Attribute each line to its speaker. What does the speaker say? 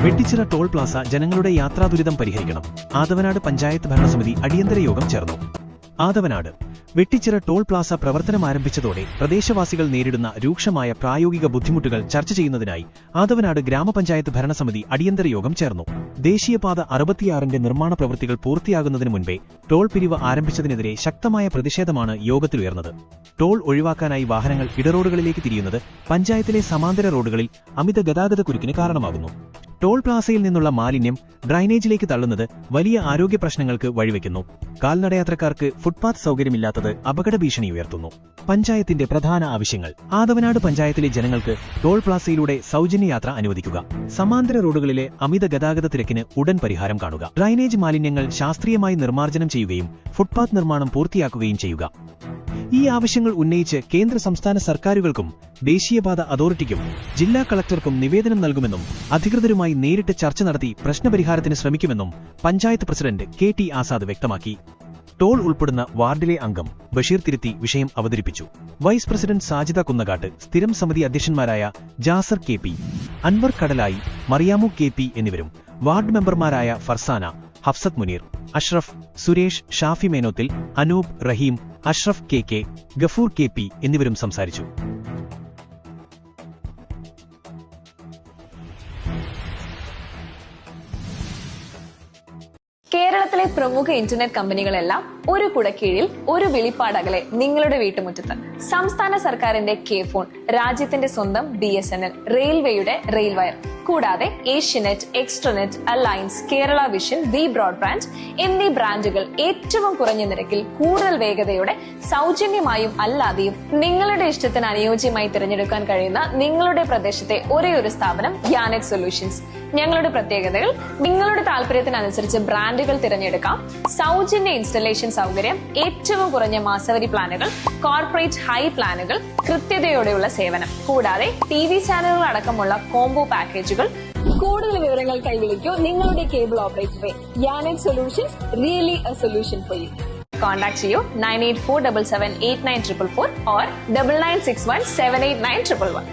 Speaker 1: Vettichira toll Plaza ജനങ്ങളുടെ യാത്രാദുരിതം പരിഹരിക്കണം. ആദവനാട് പഞ്ചായത്ത് ഭരണസമിതി അടിയന്തര യോഗം ചേർന്നു. ആദവനാട് വെട്ടിച്ചിറ ടോൾ പ്ലാസ പ്രവർത്തനം ആരംഭിച്ചതോടെ പ്രദേശവാസികൾ നേരിടുന്ന രൂക്ഷമായ പ്രായോഗിക ബുദ്ധിമുട്ടുകൾ ചർച്ച ചെയ്യുന്നതിനായി ആദവനാട് ഗ്രാമപഞ്ചായത്ത് ഭരണസമിതി അടിയന്തര യോഗം ചേർന്നു. ദേശീയപാത 66ന്റെ നിർമ്മാണ പ്രവൃത്തികൾ പൂർത്തിയാകുന്നതിന് മുൻപേ ടോൾ പിരിവ് ആരംഭിച്ചതിനെതിരെ ശക്തമായ പ്രതിഷേധമാണ് യോഗത്തിലുയർന്നത്. ടോൾ ഒഴിവാക്കാനായി വാഹനങ്ങൾ ഇടറോഡുകളിലേക്ക് തിരിയുന്നത് പഞ്ചായത്തിലെ സമാന്തര റോഡുകളിൽ അമിത ഗതാഗതക്കുരുക്കിന് കാരണമാകുന്നു. ടോൾ പ്ലാസയിൽ നിന്നുള്ള മാലിന്യം ഡ്രൈനേജിലേക്ക് തള്ളുന്നത് വലിയ ആരോഗ്യ പ്രശ്നങ്ങൾക്ക് വഴിവെക്കുന്നു. കാൽനടയാത്രക്കാർക്ക് ഫുട്പാത്ത് സൗകര്യമില്ലാത്തത് അപകട ഭീഷണി ഉയർത്തുന്നു. പഞ്ചായത്തിന്റെ പ്രധാന ആവശ്യങ്ങൾ: ആദവനാട് പഞ്ചായത്തിലെ ജനങ്ങൾക്ക് ടോൾ പ്ലാസയിലൂടെ സൗജന്യ യാത്ര അനുവദിക്കുക. സമാന്തര റോഡുകളിലെ അമിത ഗതാഗത തിരക്കിന് ഉടൻ പരിഹാരം കാണുക. ഡ്രൈനേജ് മാലിന്യങ്ങൾ ശാസ്ത്രീയമായി നിർമ്മാർജ്ജനം ചെയ്യുകയും ഫുട്പാത്ത് നിർമ്മാണം പൂർത്തിയാക്കുകയും ചെയ്യുക. ഈ ആവശ്യങ്ങൾ ഉന്നയിച്ച് കേന്ദ്ര സംസ്ഥാന സർക്കാരുകൾക്കും ദേശീയപാത അതോറിറ്റിക്കും ജില്ലാ കളക്ടർക്കും നിവേദനം നൽകുമെന്നും അധികൃതരുമായി നേരിട്ട് ചർച്ച നടത്തി പ്രശ്നപരിഹാരത്തിന് ശ്രമിക്കുമെന്നും പഞ്ചായത്ത് പ്രസിഡന്റ് കെ.ടി. ആസാദ് വ്യക്തമാക്കി. ടോൾ ഉൾപ്പെടുന്ന വാർഡിലെ അംഗം ബഷീർ തിരുത്തി വിഷയം അവതരിപ്പിച്ചു. വൈസ് പ്രസിഡന്റ് സാജിദ കുന്നകാട്ട്, സ്ഥിരം സമിതി അധ്യക്ഷന്മാരായ ജാസർ കെ.പി., അൻവർ കടലായി, മറിയാമു കെ.പി. എന്നിവരും വാർഡ് മെമ്പർമാരായ ഫർസാന, ഹഫ്സത്ത് മുനീർ, അഷ്റഫ്, സുരേഷ്, ഷാഫി മേനോത്തിൽ, അനൂപ്, റഹീം, അഷ്റഫ് കെ.കെ., ഗഫൂർ കെ.പി. എന്നിവരും സംസാരിച്ചു.
Speaker 2: കേരളത്തിലെ പ്രമുഖ ഇന്റർനെറ്റ് കമ്പനികളെല്ലാം ഒരു കുടക്കീഴിൽ, ഒരു വിളിപ്പാടകലെ നിങ്ങളുടെ വീട്ടുമുറ്റത്ത്. സംസ്ഥാന സർക്കാരിന്റെ കെ ഫോൺ, രാജ്യത്തിന്റെ സ്വന്തം BSNL, റെയിൽവേയുടെ റെയിൽ വയർ, കൂടാതെ Asianet, Extranet, Alliance, Kerala Vision, V broadband എന്നീ ബ്രാൻഡുകൾ ഏറ്റവും കുറഞ്ഞ നിരക്കിൽ കൂടുതൽ വേഗതയോടെ സൗജന്യമായും അല്ലാതെയും നിങ്ങളുടെ ഇഷ്ടത്തിന് അനുയോജ്യമായി തിരഞ്ഞെടുക്കാൻ കഴിയുന്ന നിങ്ങളുടെ പ്രദേശത്തെ ഒരേയൊരു സ്ഥാപനം യാനെറ്റ് സൊല്യൂഷൻസ്. ഞങ്ങളുടെ പ്രത്യേകതകൾ: നിങ്ങളുടെ താല്പര്യത്തിനനുസരിച്ച് ബ്രാൻഡുകൾ തിരഞ്ഞെടുക്കാം, സൗജന്യ ഇൻസ്റ്റലേഷൻ സൗകര്യം, ഏറ്റവും കുറഞ്ഞ മാസവരി പ്ലാനുകൾ, കോർപ്പറേറ്റ് ഹൈ പ്ലാനുകൾ, കൃത്യതയോടെയുള്ള സേവനം, കൂടാതെ TV ചാനലുകൾ അടക്കമുള്ള കോംബോ പാക്കേജുകൾ. കൂടുതൽ വിവരങ്ങൾക്കായി വിളിക്കൂ നിങ്ങളുടെ കേബിൾ ഓപ്പറേറ്ററെ. Yanet solutions, really a solution for you. Contact ചെയ്യൂ 9847789444 or 9961789111.